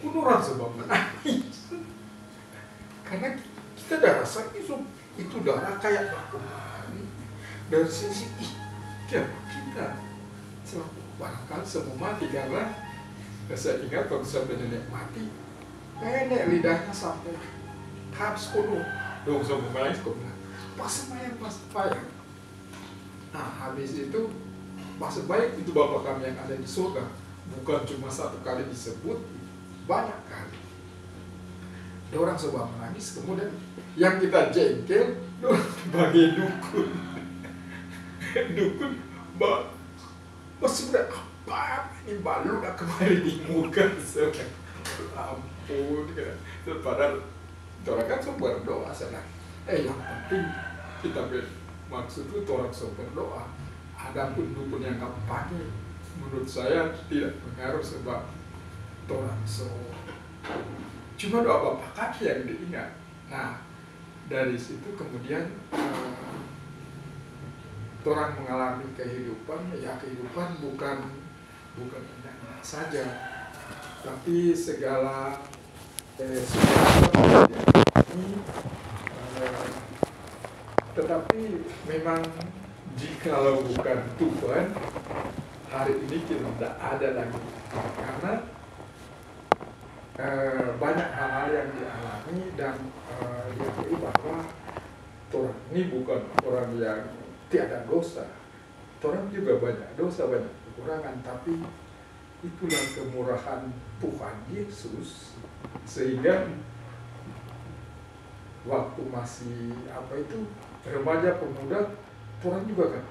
pun orang sebab menangis. Karena kita dah rasa itu darah kayak baku mani. Dari sisi kita selalu barangkali semua mati karena saya ingat waktu sampai nenek mati, nenek lidahnya sampai habis kono, dong semua menangis kok bilang, pas sembahyang. Nah habis itu pas sembahyang itu Bapak kami yang ada di surga, bukan cuma satu kali disebut, banyak kali. Ada orang coba menangis, kemudian yang kita jengkel, bagi dukun, sudah apa ini balu dah kembali di muka ampun kan. Padahal orang kan sudah berdoa sana. Yang penting kita maksud itu orang sudah berdoa. Adapun dukun yang kamu pakai, menurut saya tidak pengaruh sebab orang cuma doa Bapak kaki yang diingat. Nah dari situ kemudian orang mengalami kehidupan bukan enak saja, tapi segala tetapi memang jikalau bukan Tuhan, hari ini kita tidak ada lagi, karena banyak hal-hal yang dialami dan diakui bahwa orang ini bukan orang yang tiada dosa. Orang juga banyak dosa, banyak kekurangan, tapi itulah kemurahan Tuhan Yesus sehingga waktu masih remaja pemuda, orang juga kan,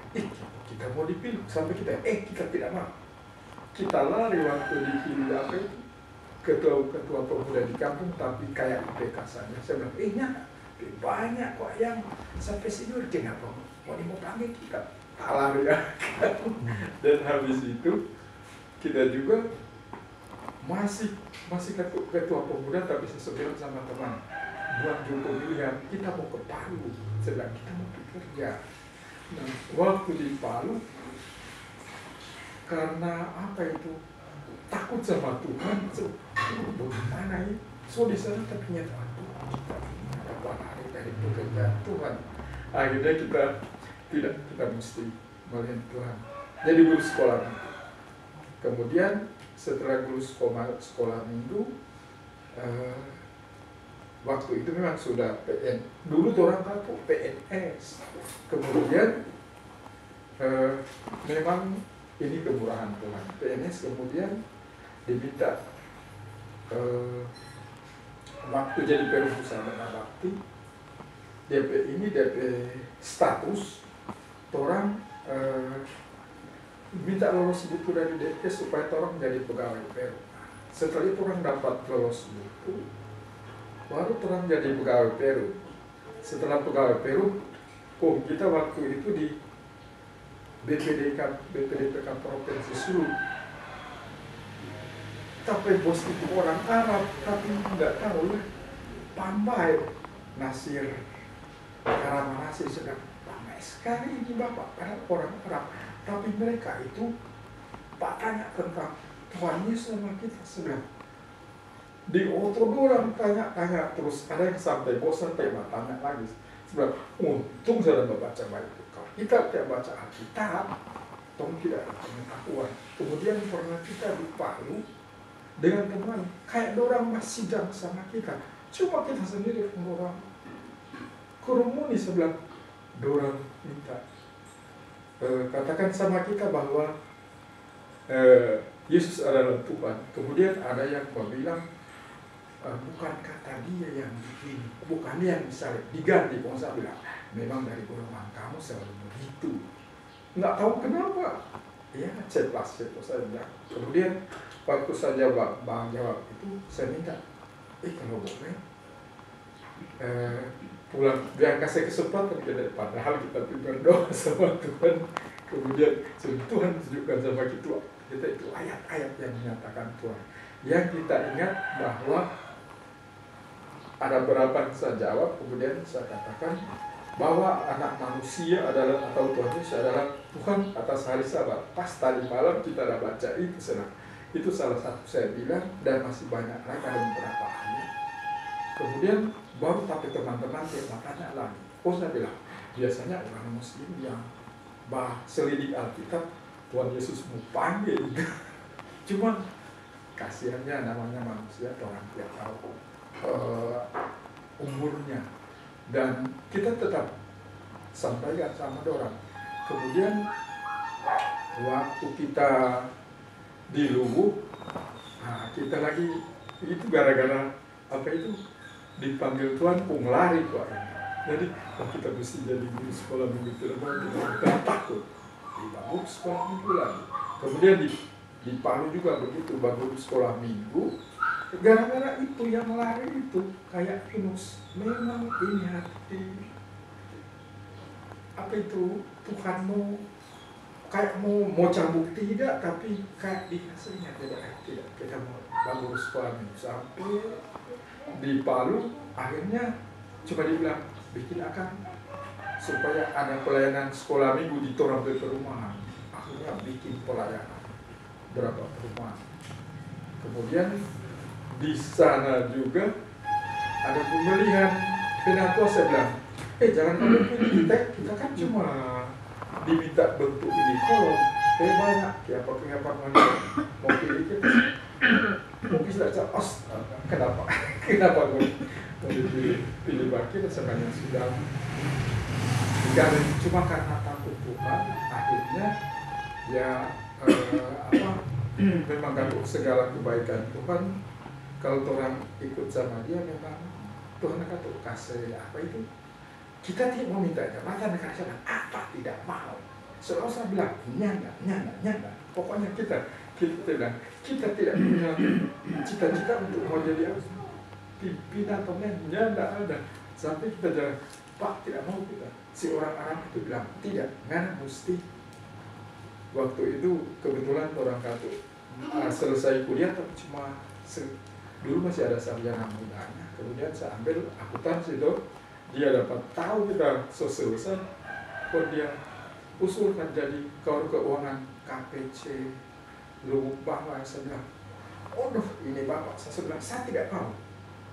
kita mau dipilih sampai kita tidak mau. Kita lari waktu dipilih ketua pemuda di kampung, tapi kayak IPK saja. Saya bilang, banyak kok yang sampai senior, kenapa mau panggil kita? Kalah ya. Dan habis itu kita juga masih ketua pemuda, tapi saya bilang sama teman, buat pemilihan kita mau ke Palu, sedang kita mau bekerja. Nah, waktu di Palu karena takut sama Tuhan, bagaimana ini? So di sana ternyata kita hari dari pekerjaan Tuhan. Akhirnya kita mesti melihat Tuhan. Jadi guru sekolah minggu. Kemudian setelah guru sekolah minggu, waktu itu memang sudah PN. Dulu orang tahu PNS. Kemudian memang ini kemurahan Tuhan. PNS kemudian diminta waktu jadi perusahaan bakti, DP status, orang minta lolos buku dari DP supaya orang jadi pegawai Peru. Setelah itu orang dapat lolos buku, baru orang jadi pegawai Peru. Setelah pegawai Peru, kita waktu itu di BPDPK Provinsi Sulu. Tapi bos itu orang Arab, tapi nggak tahu ya, Pambai Nasir Karama Nasir sedang ramai sekali ini Bapak, karena orang Arab. Tapi mereka itu Pak tanya tentang Tuhan Yesus sama kita sedang di otot orang tanya terus, ada yang sampai bosan pengen tanya lagi. Sebab untung saya membaca baik. Kalau kita tidak baca Alkitab, tolong tidak ada pengetahuan. Kemudian pernah kita di Palu dengan teman, kayak orang masih sidang sama kita, cuma kita sendiri orang kerumuni sebelah, orang minta katakan sama kita bahwa Yesus adalah Tuhan. Kemudian ada yang bilang, bukan kata dia yang begini, bukan dia yang bisa diganti. Saya bilang, memang dari golongan kamu selalu begitu, nggak tahu kenapa. Ya, ceplas saja. Kemudian waktu saya bang jawab itu, saya minta, kalau boleh pulang, biar kasih kesempatan kita, padahal kita berdoa sama Tuhan. Kemudian Tuhan tunjukkan sama kita itu ayat-ayat yang menyatakan Tuhan. Yang kita ingat bahwa ada berapa yang saya jawab, kemudian saya katakan bahwa anak manusia adalah, atau Tuhan Yesus adalah Tuhan atas hari Sabat. Pas tadi malam kita dah baca itu senang. Itu salah satu saya bilang, dan masih banyak lagi, ada beberapa ayat. Kemudian baru tapi teman-teman saya tanya lagi. Oh, saya bilang, biasanya orang Muslim yang selidik Alkitab, Tuhan Yesus mau panggil. Cuma kasihannya namanya manusia, orang tidak tahu umurnya. Dan kita tetap sampaikan sama orang. Kemudian waktu kita di Luwu, nah kita lagi itu gara-gara apa itu dipanggil Tuhan pun lari kok. Jadi kita mesti jadi guru sekolah minggu terbaik, kita takut dibangun sekolah minggu lagi. Kemudian di Palu juga begitu, bangun sekolah minggu. Gara-gara itu yang lari itu kayak Yunus, memang ini hati apa itu Tuhan mau kayak mau cambuk tidak, tapi kayak di hasilnya tidak kita mau bangun sekolah minggu sampai di Palu. Akhirnya coba dibilang bikin akan supaya ada pelayanan sekolah minggu di torang perumahan. Akhirnya bikin pelayanan berapa perumahan. Kemudian di sana juga ada pemilihan penatua. Saya bilang, jangan kamu pilih kita kan cuma diminta bentuk ini kolom. Banyak ya apa mau pilih kita. Mungkin sudah capos. Kenapa gue pilih wakil sebanyak sudah digaring, cuma karena takut Tuhan. Akhirnya ya memang takut segala kebaikan Tuhan. Kalau orang ikut sama dia, memang Tuhan akan kasih apa itu. Kita tidak mau minta jabatan, kasih apa tidak mau. Selalu saya bilang nyana. Pokoknya kita bilang kita tidak punya cita-cita untuk mau jadi pimpinan pemainnya, tidak ada. Sampai kita jalan, Pak tidak mau kita. Si orang Arab itu bilang tidak, ngana mesti. Waktu itu kebetulan orang Katu selesai kuliah, tapi cuma dulu masih ada sarjana mudanya. Kemudian saya ambil akuntansi itu, dia dapat tahu kita selesai, kok dia usulkan jadi keuangan KPC Luwu Bangla. Saya bilang, ini Bapak. Saya bilang, saya tidak mau.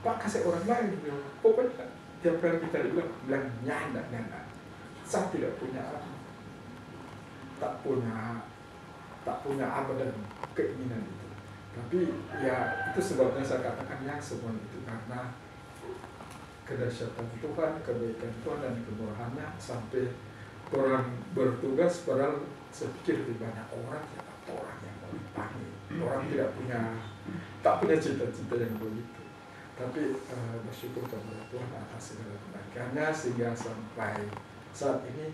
Pak kasih orang lain. Pokoknya tiap kali kita bilang nyanda. Saya tidak punya tak punya apa dan keinginan itu. Tapi ya itu sebabnya saya katakan yang semua itu karena kedahsyatan Tuhan, kebaikan Tuhan dan kemurahannya sampai orang bertugas. Padahal saya pikir lebih banyak orang yang mau dipanggil. Orang tak punya cita-cita yang begitu. Tapi bersyukur kepada Tuhan atas segala kebaikannya sehingga sampai saat ini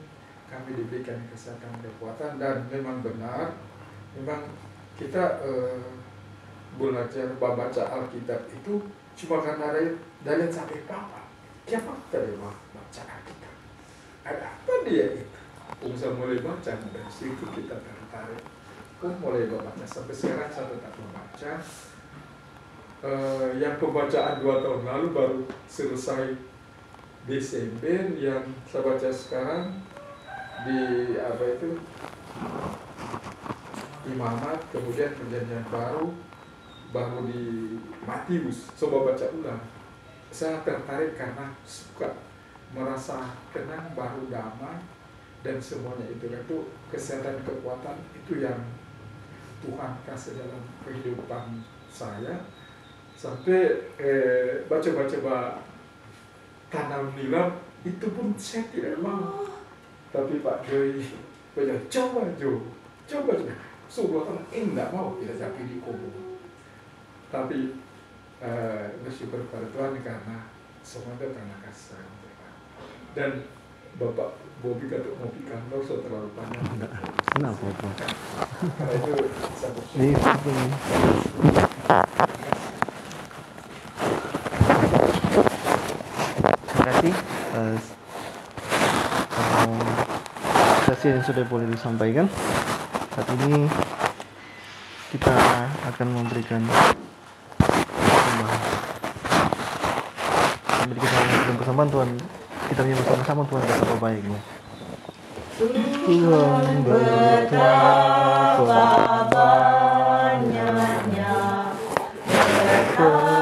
kami diberikan kesehatan, kekuatan, dan memang benar, memang kita belajar baca Alkitab itu cuma karena dari sampai Papa. Siapa dari baca Alkitab? Ada apa dia itu? Saya mulai baca, dari situ kita tertarik. Mulai baca sampai sekarang saya tetap membaca. Yang pembacaan 2 tahun lalu baru selesai Desember. Yang saya baca sekarang di Imamat, kemudian perjanjian baru di Matius. Coba baca ulang. Saya tertarik karena suka, merasa tenang, baru damai, dan semuanya itu kesehatan, kekuatan itu yang Tuhan kasih dalam kehidupan saya. Sampai baca tanam nilam itu pun saya tidak mau. Tapi Pak Joy bilang, coba. Sebuah tahun enggak mau kita jadi di kubur. Tapi bersyukur kepada Tuhan karena semua itu karena kasih sayang Tuhan. Dan Bapak Bobi kata mau di kantor terlalu panjang. Kenapa? Karena itu saya bersyukur. Terima kasih sesi yang sudah boleh disampaikan. Saat ini kita akan memberikan persembahan Tuhan. Kita punya bersama-sama Tuhan betapa baiknya. Tuhan betapa banyak Tuhan.